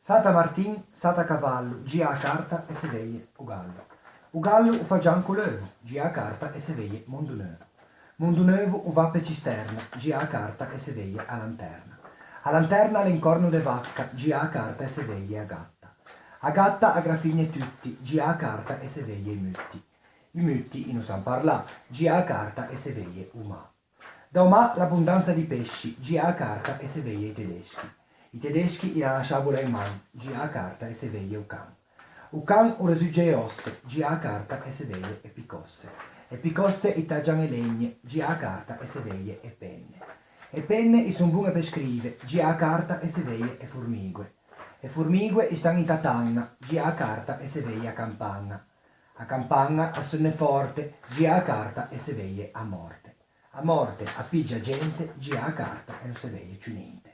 Sata Martin, sata cavallo, gia a carta e se veglie o gallo. O gallo o fa gianco l'ovo, gia a carta e se veglie Mondonevo. Mondonevo o va pe cisterna, gia a carta e se veglie a lanterna. A lanterna l'incorno de vacca, gia a carta e se veglie a gatta. A gatta a grafigne tutti, gia a carta e se veglie i mutti. I mutti non san parlà, gia a carta e se veglie umà. Da umà l'abbondanza di pesci, gia a carta e se veglie i tedeschi. I tedeschi la sciabola in mano, gia a carta e se veglie o can. O can o resugge e osse, gia a carta e se veglie e picosse. E picosse i taggian e legne, gia a carta e se veglie e penne. E penne i son buone per scrive, gia a carta e se veglie e formigue. E formigue i stan in tatanna, gia a carta e se veglie a campagna. A campagna a sonne forte, gia a carta e se veglie a morte. A morte a pigia gente, gia a carta e non se veglie ciù niente.